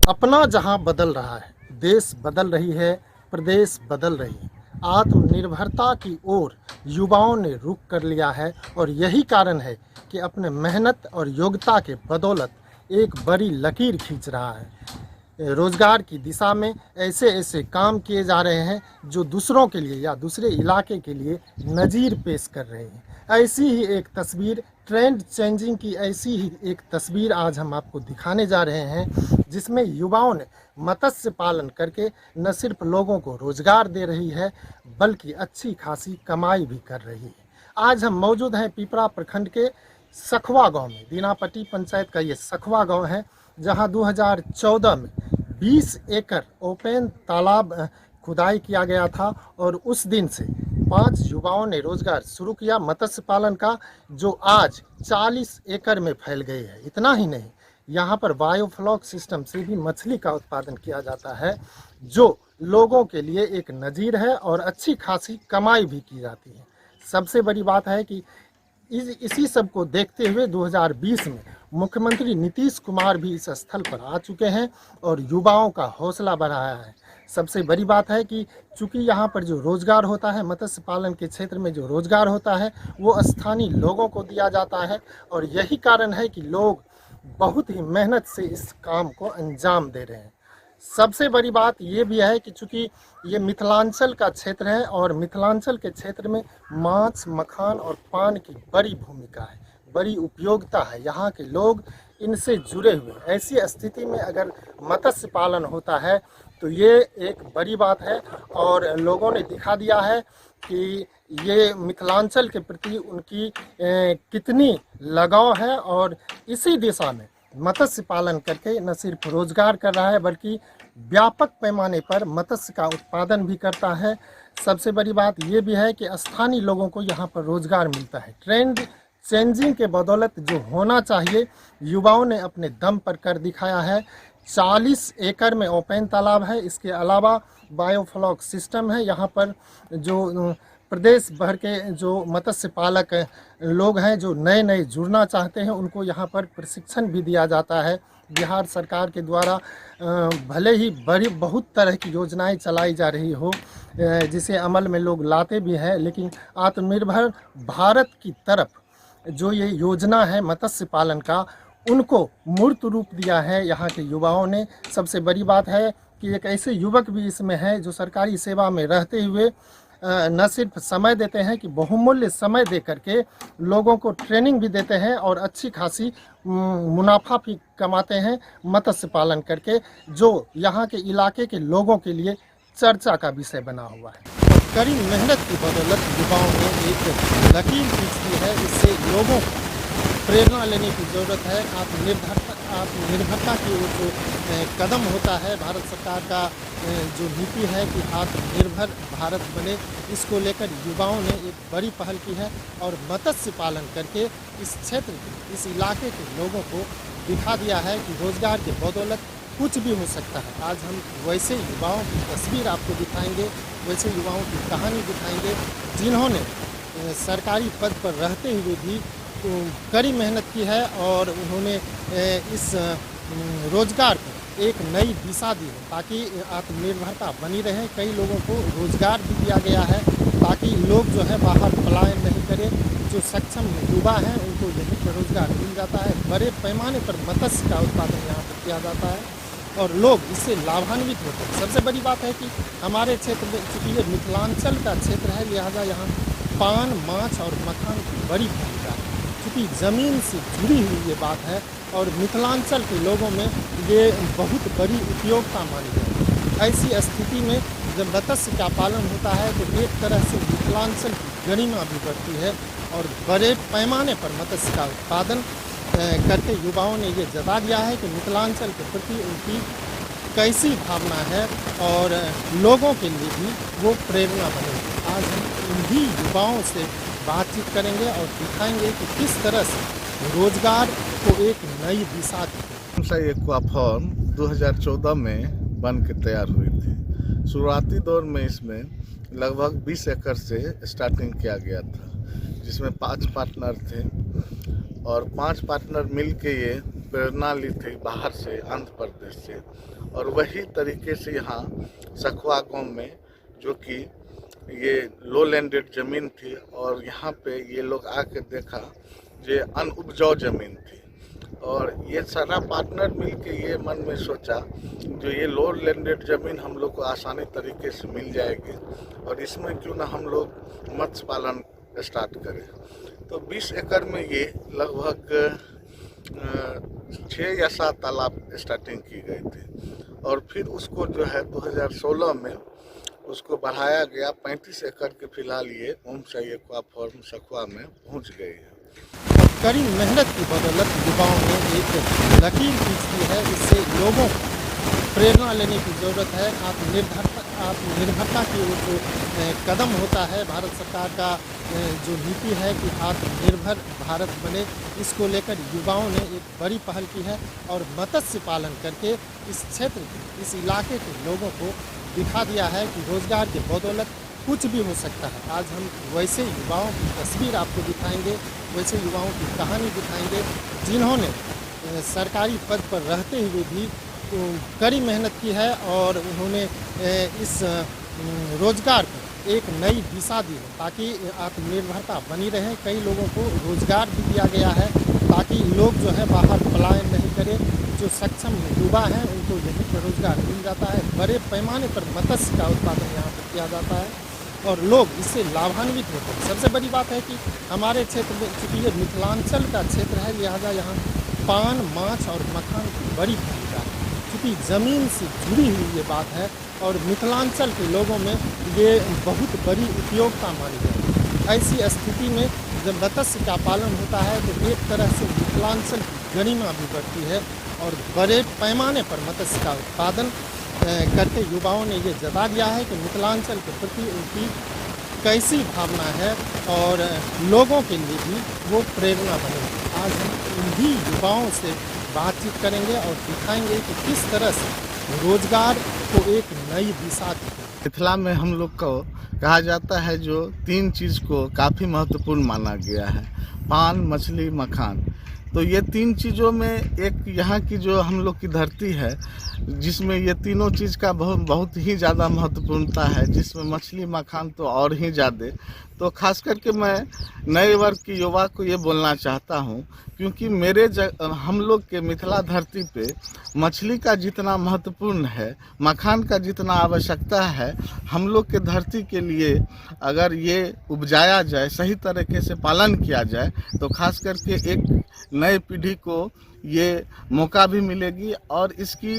अपना जहां बदल रहा है, देश बदल रही है, प्रदेश बदल रही है। आत्मनिर्भरता की ओर युवाओं ने रुख कर लिया है और यही कारण है कि अपने मेहनत और योग्यता के बदौलत एक बड़ी लकीर खींच रहा है। रोजगार की दिशा में ऐसे ऐसे काम किए जा रहे हैं जो दूसरों के लिए या दूसरे इलाके के लिए नज़ीर पेश कर रहे हैं। ऐसी ही एक तस्वीर, ट्रेंड चेंजिंग की ऐसी ही एक तस्वीर आज हम आपको दिखाने जा रहे हैं, जिसमें युवाओं ने मत्स्य पालन करके न सिर्फ लोगों को रोजगार दे रही है बल्कि अच्छी खासी कमाई भी कर रही है। आज हम मौजूद हैं पिपरा प्रखंड के सखवा गांव में। दीनापट्टी पंचायत का ये सखवा गांव है, जहां 2014 में 20 एकड़ ओपन तालाब खुदाई किया गया था और उस दिन से 5 युवाओं ने रोजगार शुरू किया मत्स्य पालन का, जो आज 40 एकड़ में फैल गई है। इतना ही नहीं, यहाँ पर बायोफ्लॉक सिस्टम से भी मछली का उत्पादन किया जाता है, जो लोगों के लिए एक नज़ीर है और अच्छी खासी कमाई भी की जाती है। सबसे बड़ी बात है कि इसी सब को देखते हुए 2020 में मुख्यमंत्री नीतीश कुमार भी इस स्थल पर आ चुके हैं और युवाओं का हौसला बढ़ाया है। सबसे बड़ी बात है कि चूंकि यहाँ पर जो रोजगार होता है, मत्स्य पालन के क्षेत्र में जो रोजगार होता है वो स्थानीय लोगों को दिया जाता है और यही कारण है कि लोग बहुत ही मेहनत से इस काम को अंजाम दे रहे हैं। सबसे बड़ी बात ये भी है कि चूंकि ये मिथिलांचल का क्षेत्र है और मिथिलांचल के क्षेत्र में मांस, मखान और पान की बड़ी भूमिका है, बड़ी उपयोगिता है। यहाँ के लोग इनसे जुड़े हुए। ऐसी स्थिति में अगर मत्स्य पालन होता है तो ये एक बड़ी बात है और लोगों ने दिखा दिया है कि ये मिथिलांचल के प्रति उनकी कितनी लगाव है और इसी दिशा में मत्स्य पालन करके न सिर्फ रोजगार कर रहा है बल्कि व्यापक पैमाने पर मत्स्य का उत्पादन भी करता है। सबसे बड़ी बात ये भी है कि स्थानीय लोगों को यहाँ पर रोजगार मिलता है। ट्रेंड चेंजिंग के बदौलत जो होना चाहिए युवाओं ने अपने दम पर कर दिखाया है। 40 एकड़ में ओपन तालाब है, इसके अलावा बायोफ्लॉक सिस्टम है। यहाँ पर जो प्रदेश भर के जो मत्स्य पालक लोग हैं जो नए नए जुड़ना चाहते हैं उनको यहाँ पर प्रशिक्षण भी दिया जाता है। बिहार सरकार के द्वारा भले ही बड़ी बहुत तरह की योजनाएं चलाई जा रही हो, जिसे अमल में लोग लाते भी हैं, लेकिन आत्मनिर्भर भारत की तरफ जो ये योजना है मत्स्य पालन का, उनको मूर्त रूप दिया है यहाँ के युवाओं ने। सबसे बड़ी बात है कि एक ऐसे युवक भी इसमें हैं जो सरकारी सेवा में रहते हुए न सिर्फ समय देते हैं कि बहुमूल्य समय दे करके लोगों को ट्रेनिंग भी देते हैं और अच्छी खासी मुनाफा भी कमाते हैं मत्स्य पालन करके, जो यहाँ के इलाके के लोगों के लिए चर्चा का विषय बना हुआ है। और कड़ी मेहनत की बदौलत युवाओं ने एक लकीर खींची है। इससे लोगों को प्रेरणा लेने की ज़रूरत है। आत्मनिर्भरता की वो जो कदम होता है भारत सरकार का, जो नीति है कि आत्मनिर्भर भारत बने, इसको लेकर युवाओं ने एक बड़ी पहल की है और मत्स्य पालन करके इस क्षेत्र के, इस इलाके के लोगों को दिखा दिया है कि रोजगार के बदौलत कुछ भी हो सकता है। आज हम वैसे युवाओं की तस्वीर आपको दिखाएंगे, वैसे युवाओं की कहानी दिखाएंगे जिन्होंने सरकारी पद पर रहते हुए भी कड़ी मेहनत की है और उन्होंने इस रोजगार को एक नई दिशा दी है ताकि आत्मनिर्भरता बनी रहे। कई लोगों को रोजगार भी दिया गया है ताकि लोग जो है बाहर पलायन नहीं करें। जो सक्षम युवा हैं उनको यहीं पर रोजगार मिल जाता है। बड़े पैमाने पर मत्स्य का उत्पादन यहाँ पर किया जाता है और लोग इससे लाभान्वित होते हैं। सबसे बड़ी बात है कि हमारे क्षेत्र में चूँकि ये मिथिलांचल का क्षेत्र है, लिहाजा यहाँ पान, माछ और मखान की बड़ी भूमिका है। क्योंकि ज़मीन से जुड़ी हुई ये बात है और मिथिलांचल के लोगों में ये बहुत बड़ी उपयोगिता मानी जाती है। ऐसी स्थिति में जब मत्स्य का पालन होता है तो एक तरह से मिथिलांचल की गरिमा भी बढ़ती है और बड़े पैमाने पर मत्स्य का उत्पादन करके युवाओं ने ये जता दिया है कि मिथिलांचल के प्रति उनकी कैसी भावना है और लोगों के लिए भी वो प्रेरणा बनेगी। आज हम इन्हीं युवाओं से बातचीत करेंगे और दिखाएंगे कि किस तरह से रोजगार को एक नई दिशा दी। एक्वा फार्म 2014 में बन के तैयार हुई थी। शुरुआती दौर में इसमें लगभग 20 एकड़ से स्टार्टिंग किया गया था, जिसमें 5 पार्टनर थे और 5 पार्टनर मिल के ये प्रेरणा ली थी बाहर से, आंध्र प्रदेश से, और वही तरीके से यहाँ सखुआ गांव में, जो कि ये लो लैंडेड ज़मीन थी और यहाँ पे ये लोग आके देखा जो अनउपजाऊ ज़मीन थी, और ये सारा पार्टनर मिलके ये मन में सोचा जो ये लो लैंडेड ज़मीन हम लोग को आसानी तरीके से मिल जाएगी और इसमें क्यों ना हम लोग मत्स्य पालन स्टार्ट करें। तो 20 एकड़ में ये लगभग 6 या 7 तालाब स्टार्टिंग की गई थी, और फिर उसको जो है 2016 में उसको बढ़ाया गया। 35 एकड़ के फिलहाल ये ओमशाही एक्वा फार्म सखुआ में पहुंच गई है। कड़ी मेहनत की बदौलत युवाओं ने एक लकीर खींची है। इससे लोगों को प्रेरणा लेने की ज़रूरत है। आत्मनिर्भरता की ओर जो कदम होता है भारत सरकार का, जो नीति है कि आत्मनिर्भर भारत बने, इसको लेकर युवाओं ने एक बड़ी पहल की है और मत्स्य पालन करके इस क्षेत्र के, इस इलाके के लोगों को दिखा दिया है कि रोज़गार के बदौलत कुछ भी हो सकता है। आज हम वैसे युवाओं की तस्वीर आपको दिखाएंगे, वैसे युवाओं की कहानी दिखाएंगे जिन्होंने सरकारी पद पर रहते हुए भी कड़ी मेहनत की है और उन्होंने इस रोज़गार को एक नई दिशा दी है ताकि आत्मनिर्भरता बनी रहे। कई लोगों को रोज़गार भी दिया गया है ताकि लोग जो है बाहर पलायन नहीं करें। जो सक्षम युवा हैं उनको यहीं पर रोज़गार मिल जाता है। बड़े पैमाने पर मत्स्य का उत्पादन यहाँ पर किया जाता है और लोग इससे लाभान्वित होते हैं। सबसे बड़ी बात है कि हमारे क्षेत्र में, चूँकि ये मिथिलांचल का क्षेत्र है, लिहाजा यहाँ पान, माछ और मखान की बड़ी भूमिका है। चूँकि ज़मीन से जुड़ी हुई ये बात है और मिथिलांचल के लोगों में ये बहुत बड़ी उपयोगिता मानी जाती है। ऐसी स्थिति में जब मत्स्य का पालन होता है तो एक तरह से मिथिलांचल की गरिमा भी बढ़ती है और बड़े पैमाने पर मत्स्य का उत्पादन करके युवाओं ने ये जता दिया है कि मिथिलांचल के प्रति उनकी कैसी भावना है और लोगों के लिए भी वो प्रेरणा बनेगी। आज हम इन्हीं युवाओं से बातचीत करेंगे और दिखाएंगे कि किस तरह से रोजगार को एक नई दिशा दी। मिथिला में हम लोग को कहा जाता है जो 3 चीज़ को काफ़ी महत्वपूर्ण माना गया है, पान, मछली, मखान। तो ये 3 चीज़ों में एक यहाँ की जो हम लोग की धरती है जिसमें ये तीनों चीज़ का बहुत ही ज़्यादा महत्वपूर्णता है, जिसमें मछली, मखान तो और ही ज़्यादा। तो खास करके मैं नए वर्ग की युवा को ये बोलना चाहता हूँ क्योंकि हम लोग के मिथिला धरती पे मछली का जितना महत्वपूर्ण है, मखान का जितना आवश्यकता है, हम लोग के धरती के लिए अगर ये उपजाया जाए, सही तरीके से पालन किया जाए तो खास करके एक नए पीढ़ी को ये मौका भी मिलेगी और इसकी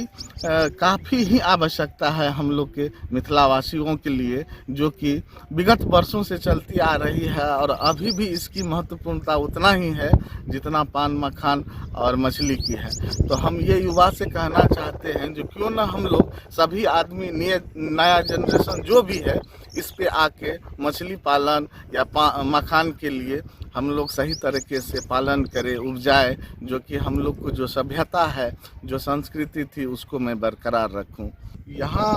काफ़ी ही आवश्यकता है हम लोग के मिथिलावासियों के लिए, जो कि विगत वर्षों से चलती आ रही है और अभी भी इसकी महत्वपूर्णता उतना ही है जितना पान, मखान और मछली की है। तो हम ये युवा से कहना चाहते हैं जो क्यों ना हम लोग सभी आदमी, नया जनरेशन जो भी है, इस पे आके मछली पालन या मखान के लिए हम लोग सही तरीके से पालन करें, उपजाए, जो कि हम लोग को जो सभ्यता है, जो संस्कृति थी, उसको मैं बरकरार रखूं। यहाँ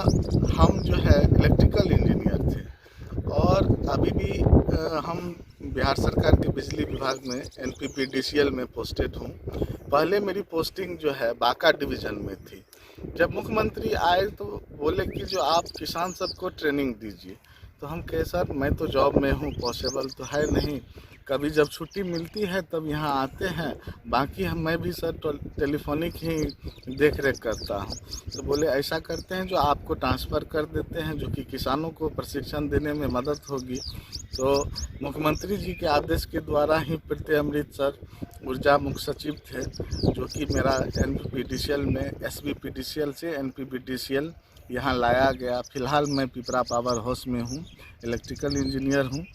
हम जो है इलेक्ट्रिकल इंजीनियर थे और अभी भी हम बिहार सरकार के बिजली विभाग में NPPDCL में पोस्टेड हूँ। पहले मेरी पोस्टिंग जो है बांका डिवीज़न में थी। जब मुख्यमंत्री आए तो बोले कि जो आप किसान सबको ट्रेनिंग दीजिए, तो हम कहे सर मैं तो जॉब में हूँ, पॉसिबल तो है नहीं, कभी जब छुट्टी मिलती है तब यहाँ आते हैं, बाकी मैं भी सर टेलीफोनिक ही देख रेख करता हूँ। तो बोले ऐसा करते हैं जो आपको ट्रांसफ़र कर देते हैं, जो कि किसानों को प्रशिक्षण देने में मदद होगी। तो मुख्यमंत्री जी के आदेश के द्वारा ही प्रीति अमृत सर ऊर्जा मुख्य सचिव थे, जो कि मेरा NPPDCL में SVPDCL से NPPDCL यहाँ लाया गया। फ़िलहाल मैं पिपरा पावर हाउस में हूँ, इलेक्ट्रिकल इंजीनियर हूँ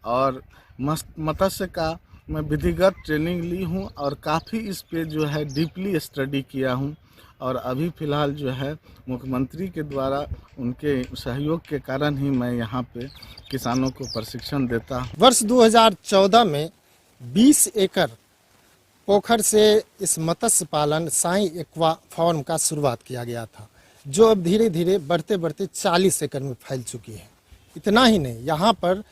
और मत्स्य का मैं विधिगत ट्रेनिंग ली हूँ और काफ़ी इस पे जो है डीपली स्टडी किया हूँ और अभी फ़िलहाल जो है मुख्यमंत्री के द्वारा उनके सहयोग के कारण ही मैं यहाँ पे किसानों को प्रशिक्षण देता हूँ। वर्ष 2014 में 20 एकड़ पोखर से इस मत्स्य पालन साई एक्वा फार्म का शुरुआत किया गया था, जो अब धीरे धीरे बढ़ते बढ़ते 40 एकड़ में फैल चुकी है। इतना ही नहीं, यहाँ पर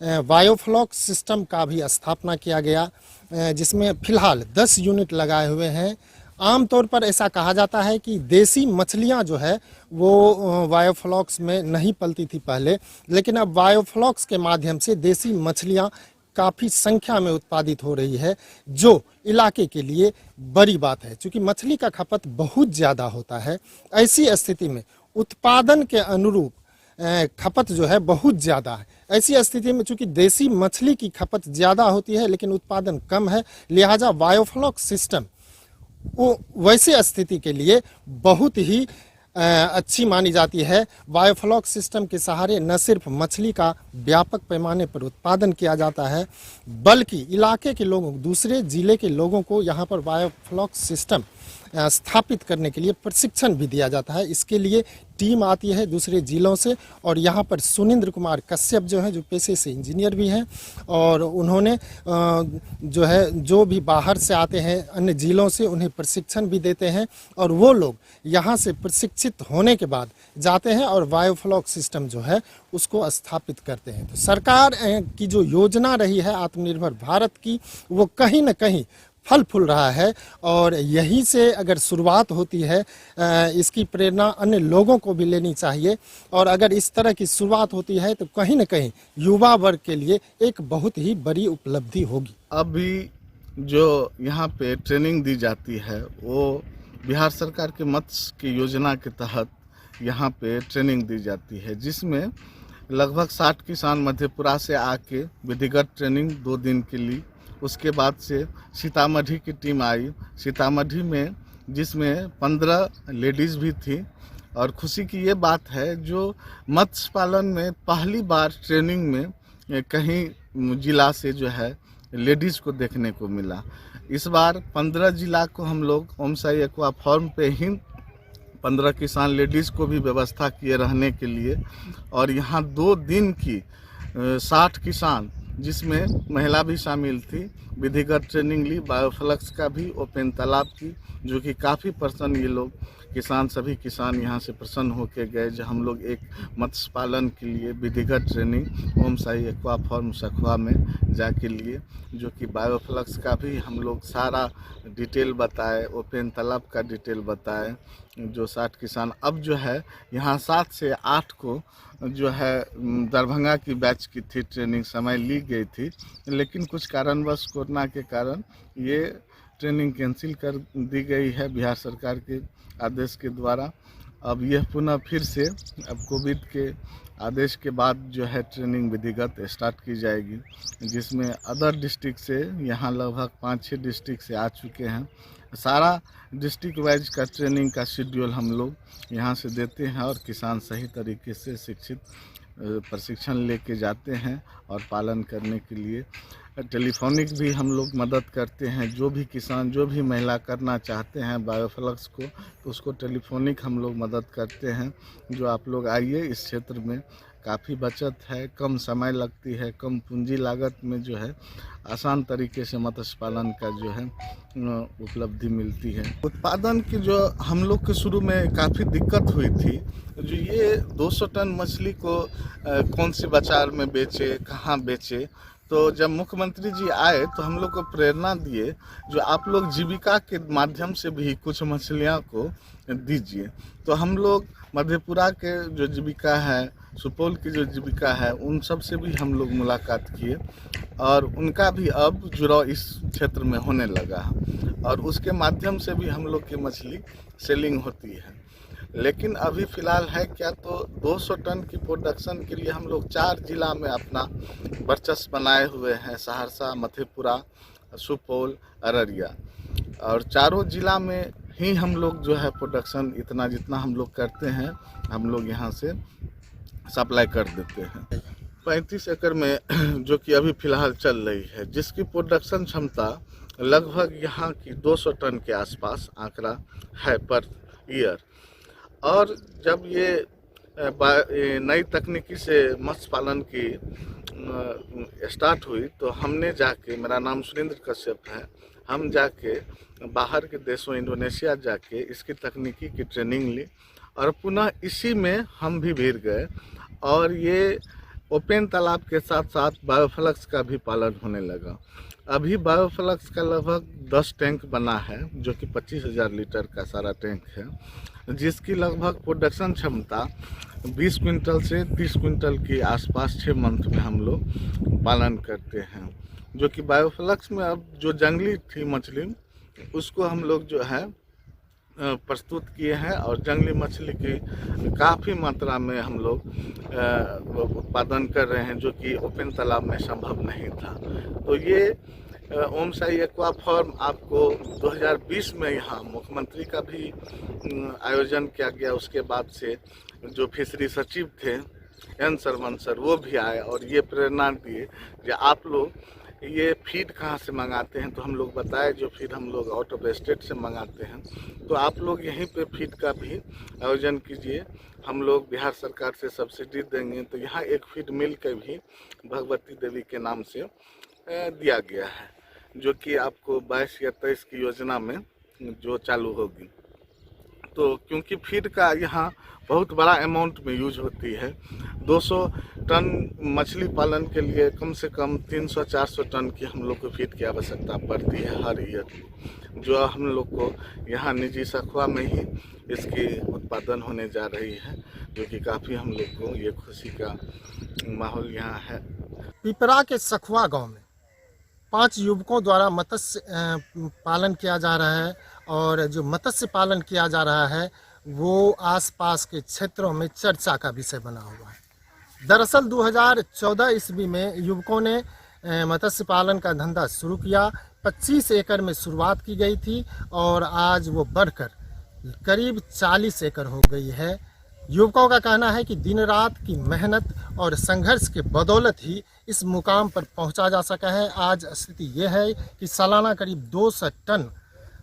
बायोफ्लॉक सिस्टम का भी स्थापना किया गया, जिसमें फ़िलहाल 10 यूनिट लगाए हुए हैं आमतौर पर ऐसा कहा जाता है कि देसी मछलियां जो है वो बायोफ्लॉक्स में नहीं पलती थी पहले, लेकिन अब बायोफ्लॉक्स के माध्यम से देसी मछलियां काफ़ी संख्या में उत्पादित हो रही है, जो इलाके के लिए बड़ी बात है। क्योंकि मछली का खपत बहुत ज़्यादा होता है, ऐसी स्थिति में उत्पादन के अनुरूप खपत जो है बहुत ज़्यादा है। ऐसी स्थिति में चूंकि देसी मछली की खपत ज़्यादा होती है लेकिन उत्पादन कम है, लिहाजा बायोफ्लॉक्स सिस्टम वो वैसे स्थिति के लिए बहुत ही अच्छी मानी जाती है। बायोफ्लॉक्स सिस्टम के सहारे न सिर्फ मछली का व्यापक पैमाने पर उत्पादन किया जाता है, बल्कि इलाके के लोगों, दूसरे ज़िले के लोगों को यहाँ पर बायोफ्लॉक्स सिस्टम स्थापित करने के लिए प्रशिक्षण भी दिया जाता है। इसके लिए टीम आती है दूसरे ज़िलों से, और यहाँ पर सुनिंद्र कुमार कश्यप जो हैं, जो पेशे से इंजीनियर भी हैं, और उन्होंने जो है जो भी बाहर से आते हैं अन्य ज़िलों से उन्हें प्रशिक्षण भी देते हैं, और वो लोग यहाँ से प्रशिक्षित होने के बाद जाते हैं और बायोफ्लॉक्स सिस्टम जो है उसको स्थापित करते हैं। तो सरकार की जो योजना रही है आत्मनिर्भर भारत की, वो कहीं न कहीं फल फूल रहा है, और यहीं से अगर शुरुआत होती है, इसकी प्रेरणा अन्य लोगों को भी लेनी चाहिए, और अगर इस तरह की शुरुआत होती है तो कहीं न कहीं युवा वर्ग के लिए एक बहुत ही बड़ी उपलब्धि होगी। अभी जो यहाँ पे ट्रेनिंग दी जाती है वो बिहार सरकार के मत्स्य की योजना के तहत यहाँ पे ट्रेनिंग दी जाती है, जिसमें लगभग 60 किसान मधेपुरा से आके विधिगत ट्रेनिंग 2 दिन के लिए, उसके बाद से सीतामढ़ी की टीम आई सीतामढ़ी में, जिसमें 15 लेडीज़ भी थी। और खुशी की ये बात है जो मत्स्य पालन में पहली बार ट्रेनिंग में कहीं जिला से जो है लेडीज़ को देखने को मिला। इस बार 15 जिला को हम लोग ओमसाई एक्वा फार्म पे ही 15 किसान लेडीज़ को भी व्यवस्था किए रहने के लिए, और यहाँ 2 दिन की 60 किसान, जिसमें महिला भी शामिल थी, विधिगत ट्रेनिंग ली, बायोफ्लक्स का भी, ओपन तालाब की, जो कि काफ़ी प्रसन्न ये लोग किसान, सभी किसान यहाँ से प्रसन्न होकर गए। जो हम लोग एक मत्स्य पालन के लिए विधिगत ट्रेनिंग ओमसाई एक्वा फार्म सखुआ में जाके लिए, जो कि बायोफ्लक्स का भी हम लोग सारा डिटेल बताए, ओपन तालाब का डिटेल बताए। जो 60 किसान अब जो है यहाँ 7 से 8 को जो है दरभंगा की बैच की थी ट्रेनिंग, समय ली गई थी, लेकिन कुछ कारणवश कोरोना के कारण ये ट्रेनिंग कैंसिल कर दी गई है बिहार सरकार के आदेश के द्वारा। अब यह पुनः फिर से अब कोविड के आदेश के बाद जो है ट्रेनिंग विधिगत स्टार्ट की जाएगी, जिसमें अदर डिस्ट्रिक्ट से यहाँ लगभग 5-6 डिस्ट्रिक्ट से आ चुके हैं। सारा डिस्ट्रिक्ट वाइज का ट्रेनिंग का शेड्यूल हम लोग यहाँ से देते हैं, और किसान सही तरीके से शिक्षित प्रशिक्षण लेके जाते हैं और पालन करने के लिए टेलीफोनिक भी हम लोग मदद करते हैं। जो भी किसान, जो भी महिला करना चाहते हैं बायोफ्लक्स को, तो उसको टेलीफोनिक हम लोग मदद करते हैं। जो आप लोग आइए, इस क्षेत्र में काफ़ी बचत है, कम समय लगती है, कम पूंजी लागत में जो है आसान तरीके से मत्स्य पालन का जो है उपलब्धि मिलती है। उत्पादन की जो हम लोग के शुरू में काफ़ी दिक्कत हुई थी, जो ये 200 टन मछली को कौन सी बाजार में बेचे, कहाँ बेचे, तो जब मुख्यमंत्री जी आए तो हम लोग को प्रेरणा दिए, जो आप लोग जीविका के माध्यम से भी कुछ मछलियाँ को दीजिए। तो हम लोग मधेपुरा के जो जीविका है, सुपौल की जो जीविका है, उन सब से भी हम लोग मुलाकात किए, और उनका भी अब जुड़ाव इस क्षेत्र में होने लगा, और उसके माध्यम से भी हम लोग की मछली सेलिंग होती है। लेकिन अभी फ़िलहाल है क्या, तो 200 टन की प्रोडक्शन के लिए हम लोग 4 जिला में अपना वर्चस्व बनाए हुए हैं, सहरसा, मधेपुरा, सुपौल, अररिया, और चारों जिला में ही हम लोग जो है प्रोडक्शन इतना जितना हम लोग करते हैं, हम लोग यहाँ से सप्लाई कर देते हैं। 35 एकड़ में जो कि अभी फ़िलहाल चल रही है, जिसकी प्रोडक्शन क्षमता लगभग यहाँ की 200 टन के आसपास आंकड़ा है पर ईयर। और जब ये नई तकनीकी से मत्स्य पालन की स्टार्ट हुई, तो हमने जाके, मेरा नाम सुरेंद्र कश्यप है, हम जाके बाहर के देशों इंडोनेशिया जाके इसकी तकनीकी की ट्रेनिंग ली, और पुनः इसी में हम भी भिड़ गए, और ये ओपन तालाब के साथ साथ बायोफ्लक्स का भी पालन होने लगा। अभी बायोफ्लक्स का लगभग 10 टैंक बना है, जो कि 25,000 लीटर का सारा टैंक है, जिसकी लगभग प्रोडक्शन क्षमता 20 क्विंटल से 30 क्विंटल के आसपास 6 मंथ में हम लोग पालन करते हैं। जो कि बायोफ्लक्स में अब जो जंगली थी मछली, उसको हम लोग जो है प्रस्तुत किए हैं, और जंगली मछली की काफ़ी मात्रा में हम लोग उत्पादन कर रहे हैं, जो कि ओपन तालाब में संभव नहीं था। तो ये ओम साई एक्वा फार्म आपको 2020 में यहाँ मुख्यमंत्री का भी आयोजन किया गया। उसके बाद से जो फिशरी सचिव थे एन सरवन सर, वो भी आए और ये प्रेरणा दिए कि आप लोग ये फीड कहाँ से मंगाते हैं। तो हम लोग बताए जो फीड हम लोग आउट ऑफ स्टेट से मंगाते हैं, तो आप लोग यहीं पे फीड का भी आयोजन कीजिए, हम लोग बिहार सरकार से सब्सिडी देंगे। तो यहाँ एक फीड मिल के भी भगवती देवी के नाम से दिया गया है, जो कि आपको 22 या 23 की योजना में जो चालू होगी। तो क्योंकि फीड का यहाँ बहुत बड़ा अमाउंट में यूज होती है, 200 टन मछली पालन के लिए कम से कम 300-400 टन की हम लोग को फीड की आवश्यकता पड़ती है हर ईयर, जो हम लोग को यहाँ निजी सखुआ में ही इसकी उत्पादन होने जा रही है, जो कि काफ़ी हम लोग को ये खुशी का माहौल यहाँ है। पिपरा के सखुआ गांव में 5 युवकों द्वारा मत्स्य पालन किया जा रहा है, और जो मत्स्य पालन किया जा रहा है वो आसपास के क्षेत्रों में चर्चा का विषय बना हुआ है। दरअसल 2014 ईस्वी में युवकों ने मत्स्य पालन का धंधा शुरू किया। 25 एकड़ में शुरुआत की गई थी और आज वो बढ़कर करीब 40 एकड़ हो गई है। युवकों का कहना है कि दिन रात की मेहनत और संघर्ष के बदौलत ही इस मुकाम पर पहुंचा जा सका है। आज स्थिति ये है कि सालाना करीब 200 टन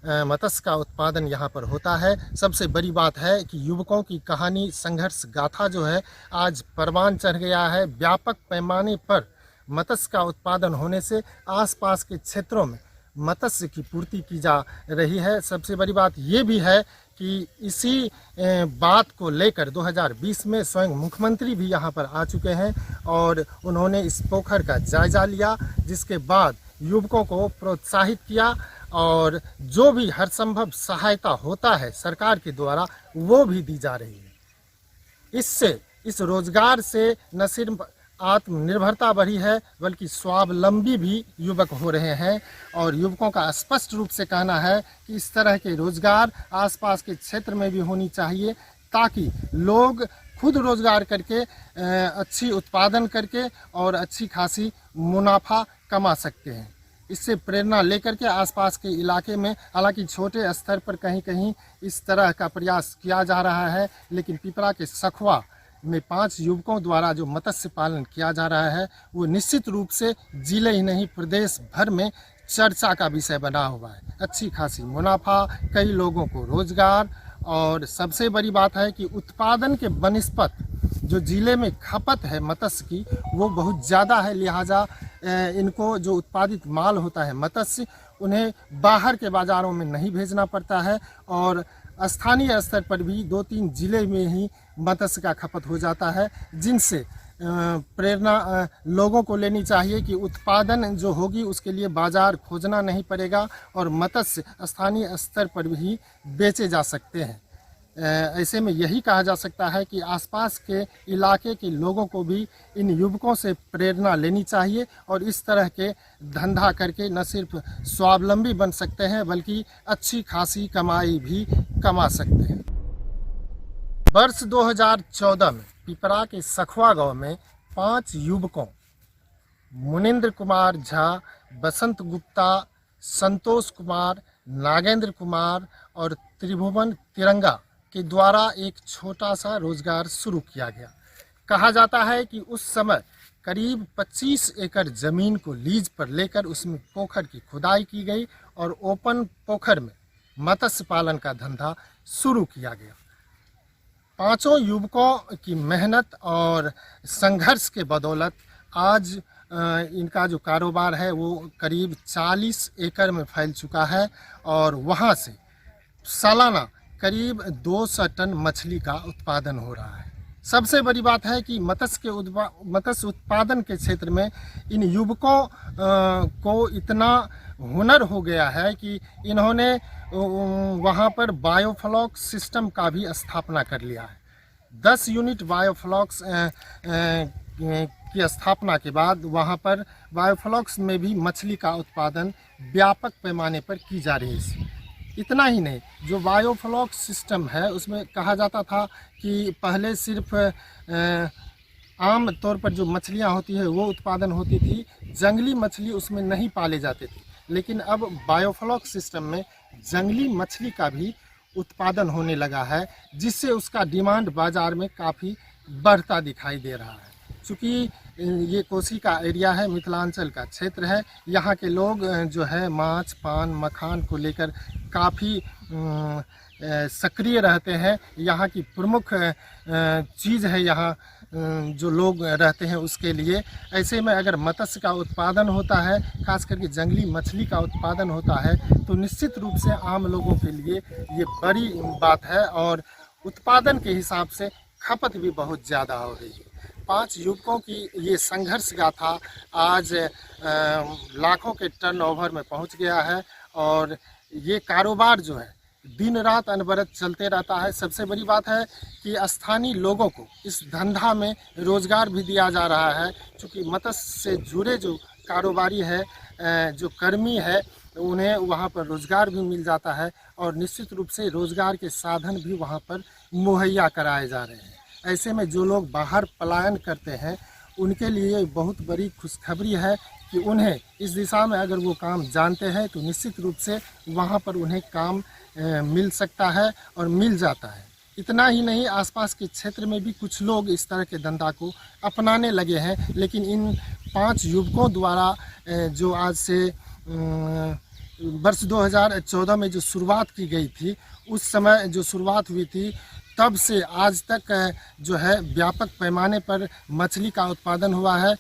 मत्स्य का उत्पादन यहाँ पर होता है। सबसे बड़ी बात है कि युवकों की कहानी, संघर्ष गाथा जो है आज परवान चढ़ गया है। व्यापक पैमाने पर मत्स्य का उत्पादन होने से आसपास के क्षेत्रों में मत्स्य की पूर्ति की जा रही है। सबसे बड़ी बात ये भी है कि इसी बात को लेकर 2020 में स्वयं मुख्यमंत्री भी यहाँ पर आ चुके हैं और उन्होंने इस पोखर का जायजा लिया, जिसके बाद युवकों को प्रोत्साहित किया और जो भी हर संभव सहायता होता है सरकार के द्वारा वो भी दी जा रही है। इससे इस रोजगार से न सिर्फ आत्मनिर्भरता बढ़ी है बल्कि स्वावलंबी भी युवक हो रहे हैं। और युवकों का स्पष्ट रूप से कहना है कि इस तरह के रोजगार आसपास के क्षेत्र में भी होनी चाहिए, ताकि लोग खुद रोजगार करके अच्छी उत्पादन करके और अच्छी खासी मुनाफा कमा सकते हैं। इससे प्रेरणा लेकर के आसपास के इलाके में, हालांकि छोटे स्तर पर कहीं कहीं इस तरह का प्रयास किया जा रहा है, लेकिन पिपरा के सखुआ में 5 युवकों द्वारा जो मत्स्य पालन किया जा रहा है वो निश्चित रूप से जिले ही नहीं प्रदेश भर में चर्चा का विषय बना हुआ है। अच्छी खासी मुनाफा, कई लोगों को रोजगार, और सबसे बड़ी बात है कि उत्पादन के बनिस्पत जो ज़िले में खपत है मत्स्य की वो बहुत ज़्यादा है। लिहाजा इनको जो उत्पादित माल होता है मत्स्य, उन्हें बाहर के बाज़ारों में नहीं भेजना पड़ता है और स्थानीय स्तर पर भी 2-3 ज़िले में ही मत्स्य का खपत हो जाता है, जिनसे प्रेरणा लोगों को लेनी चाहिए कि उत्पादन जो होगी उसके लिए बाज़ार खोजना नहीं पड़ेगा और मत्स्य स्थानीय स्तर पर भी बेचे जा सकते हैं। ऐसे में यही कहा जा सकता है कि आसपास के इलाके के लोगों को भी इन युवकों से प्रेरणा लेनी चाहिए और इस तरह के धंधा करके न सिर्फ स्वावलंबी बन सकते हैं बल्कि अच्छी खासी कमाई भी कमा सकते हैं। वर्ष 2014 में पिपरा के सखुआ गांव में 5 युवकों मुनिंद्र कुमार झा, बसंत गुप्ता, संतोष कुमार, नागेंद्र कुमार और त्रिभुवन तिरंगा के द्वारा एक छोटा सा रोजगार शुरू किया गया। कहा जाता है कि उस समय करीब 25 एकड़ ज़मीन को लीज पर लेकर उसमें पोखर की खुदाई की गई और ओपन पोखर में मत्स्य पालन का धंधा शुरू किया गया। 5 युवकों की मेहनत और संघर्ष के बदौलत आज इनका जो कारोबार है वो करीब 40 एकड़ में फैल चुका है और वहाँ से सालाना करीब 200 टन मछली का उत्पादन हो रहा है। सबसे बड़ी बात है कि मत्स्य उत्पादन के क्षेत्र में इन युवकों को इतना हुनर हो गया है कि इन्होंने वहाँ पर बायोफ्लॉक सिस्टम का भी स्थापना कर लिया है। 10 यूनिट बायोफ्लॉक्स की स्थापना के बाद वहाँ पर बायोफ्लॉक्स में भी मछली का उत्पादन व्यापक पैमाने पर की जा रही है। इतना ही नहीं, जो बायोफ्लॉक्स सिस्टम है उसमें कहा जाता था कि पहले सिर्फ आम तौर पर जो मछलियाँ होती है वो उत्पादन होती थी, जंगली मछली उसमें नहीं पाले जाते थे। लेकिन अब बायोफ्लॉक्स सिस्टम में जंगली मछली का भी उत्पादन होने लगा है, जिससे उसका डिमांड बाज़ार में काफ़ी बढ़ता दिखाई दे रहा है। चूँकि ये कोसी का एरिया है, मिथिलांचल का क्षेत्र है, यहाँ के लोग जो है माछ, पान, मखान को लेकर काफ़ी सक्रिय रहते हैं। यहाँ की प्रमुख चीज़ है यहाँ जो लोग रहते हैं उसके लिए। ऐसे में अगर मत्स्य का उत्पादन होता है, खास करके जंगली मछली का उत्पादन होता है, तो निश्चित रूप से आम लोगों के लिए ये बड़ी बात है और उत्पादन के हिसाब से खपत भी बहुत ज़्यादा हो रही है। 5 युवकों की ये संघर्ष गाथा आज लाखों के टर्नओवर में पहुंच गया है और ये कारोबार जो है दिन रात अनवरत चलते रहता है। सबसे बड़ी बात है कि स्थानीय लोगों को इस धंधा में रोज़गार भी दिया जा रहा है, क्योंकि मत्स्य से जुड़े जो कारोबारी है, जो कर्मी है, उन्हें वहाँ पर रोज़गार भी मिल जाता है और निश्चित रूप से रोज़गार के साधन भी वहाँ पर मुहैया कराए जा रहे हैं। ऐसे में जो लोग बाहर पलायन करते हैं उनके लिए बहुत बड़ी खुशखबरी है कि उन्हें इस दिशा में अगर वो काम जानते हैं तो निश्चित रूप से वहाँ पर उन्हें काम मिल सकता है और मिल जाता है। इतना ही नहीं, आसपास के क्षेत्र में भी कुछ लोग इस तरह के धंधा को अपनाने लगे हैं। लेकिन इन 5 युवकों द्वारा जो आज से वर्ष 2014 में जो शुरुआत की गई थी, उस समय जो शुरुआत हुई थी, तब से आज तक जो है व्यापक पैमाने पर मछली का उत्पादन हुआ है।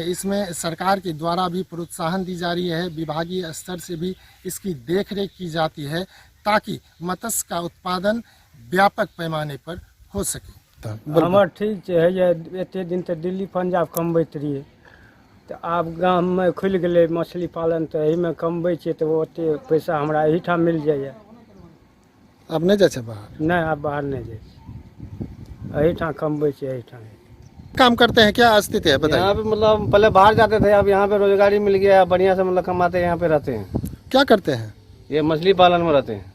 इसमें सरकार के द्वारा भी प्रोत्साहन दी जा रही है, विभागीय स्तर से भी इसकी देखरेख की जाती है ताकि मत्स्य का उत्पादन व्यापक पैमाने पर हो सके। हमार ठीक है, ये एते दिन तो दिल्ली पंजाब कमबैत रहिए, तो आब गाम में खुल गए मछली पालन, तो एही में कमबै छियै, तो ओते पैसा हमरा एही ठाम मिल जाइए। अब नहीं जाए बाहर? नहीं, आप बाहर नहीं जाए, एही ठाम कमबै छियै, एही ठाम काम करते हैं। क्या स्थिति है बताइए? यहाँ पे मतलब पहले बाहर जाते थे, अब यहाँ पे रोजगारी मिल गया, बढ़िया से मतलब कमाते हैं, यहाँ पे रहते हैं। क्या करते हैं? ये मछली पालन में रहते हैं।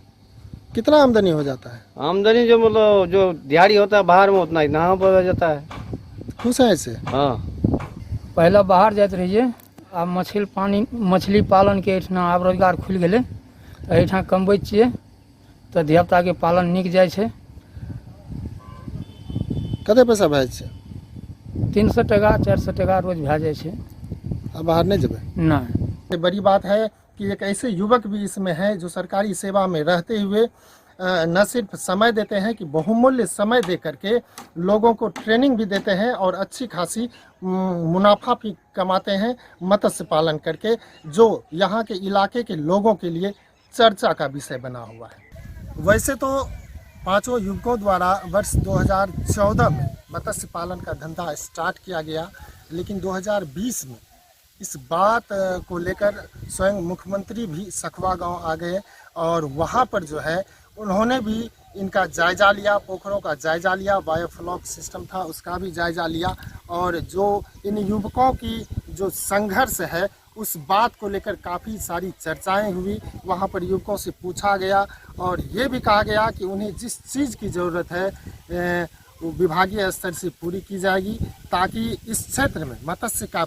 कितना आमदनी हो जाता है? आमदनी जो मतलब जो दिहाड़ी होता है बाहर में उतना ही यहाँ पर हो जाता है। खुश है इससे? हाँ, पहले बाहर जाते रहिए, आब मछली पालन के एहिठाम आब रोजगार खुल गए, एहिठाम कमबै छियै तो धियापुता के पालन नीक जाइ छै। कते पैसा भए छै? 300 टका 400 टका रोज भए जाइ छै। अब बाहर नहीं जेबै? नहीं। बड़ी बात है कि एक ऐसे युवक भी इसमें हैं जो सरकारी सेवा में रहते हुए न सिर्फ समय देते हैं कि बहुमूल्य समय दे करके लोगों को ट्रेनिंग भी देते हैं और अच्छी खासी मुनाफा भी कमाते हैं मत्स्य पालन करके, जो यहाँ के इलाके के लोगों के लिए चर्चा का विषय बना हुआ है। वैसे तो 5 युवकों द्वारा वर्ष 2014 में मत्स्य पालन का धंधा स्टार्ट किया गया, लेकिन 2020 में इस बात को लेकर स्वयं मुख्यमंत्री भी सखवा गांव आ गए और वहां पर जो है उन्होंने भी इनका जायजा लिया, पोखरों का जायजा लिया, बायोफ्लॉक सिस्टम था उसका भी जायजा लिया और जो इन युवकों की जो संघर्ष है उस बात को लेकर काफ़ी सारी चर्चाएं हुई। वहां पर युवकों से पूछा गया और ये भी कहा गया कि उन्हें जिस चीज़ की ज़रूरत है वो विभागीय स्तर से पूरी की जाएगी ताकि इस क्षेत्र में मत्स्य का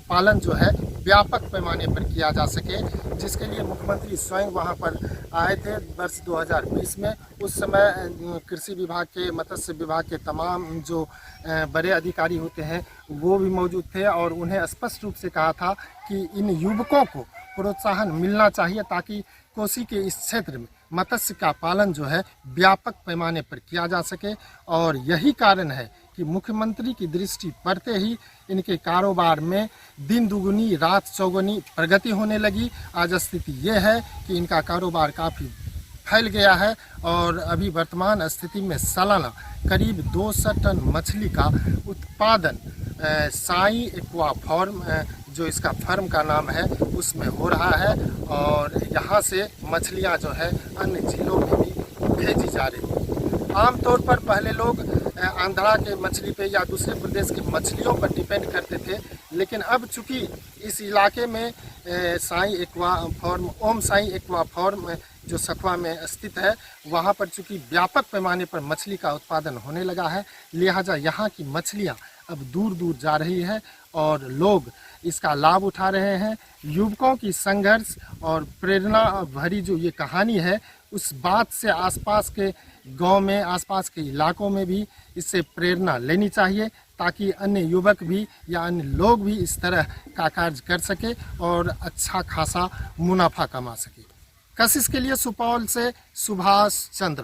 पालन जो है व्यापक पैमाने पर किया जा सके, जिसके लिए मुख्यमंत्री स्वयं वहां पर आए थे वर्ष 2020 में। उस समय कृषि विभाग के, मत्स्य विभाग के तमाम जो बड़े अधिकारी होते हैं वो भी मौजूद थे और उन्हें स्पष्ट रूप से कहा था कि इन युवकों को प्रोत्साहन मिलना चाहिए ताकि कोसी के इस क्षेत्र में मत्स्य का पालन जो है व्यापक पैमाने पर किया जा सके। और यही कारण है कि मुख्यमंत्री की दृष्टि पड़ते ही इनके कारोबार में दिन दुगुनी रात चौगुनी प्रगति होने लगी। आज स्थिति ये है कि इनका कारोबार काफ़ी फैल गया है और अभी वर्तमान स्थिति में सालाना करीब 200 टन मछली का उत्पादन साई एक्वा फार्म, जो इसका फर्म का नाम है, उसमें हो रहा है और यहाँ से मछलियाँ जो है अन्य जिलों में भी भेजी जा रही है। आमतौर पर पहले लोग आंध्रा के मछली पे या दूसरे प्रदेश की मछलियों पर डिपेंड करते थे, लेकिन अब चूँकि इस इलाके में साई एक्वा फार्म, ओम साई एक्वा फार्म जो सखवा में स्थित है, वहाँ पर चूँकि व्यापक पैमाने पर मछली का उत्पादन होने लगा है, लिहाजा यहाँ की मछलियाँ अब दूर दूर जा रही है और लोग इसका लाभ उठा रहे हैं। युवकों की संघर्ष और प्रेरणा भरी जो ये कहानी है, उस बात से आसपास के गांव में, आसपास के इलाकों में भी इससे प्रेरणा लेनी चाहिए, ताकि अन्य युवक भी या अन्य लोग भी इस तरह का कार्य कर सके और अच्छा खासा मुनाफा कमा सके। कशिश के लिए सुपौल से सुभाष चंद्र।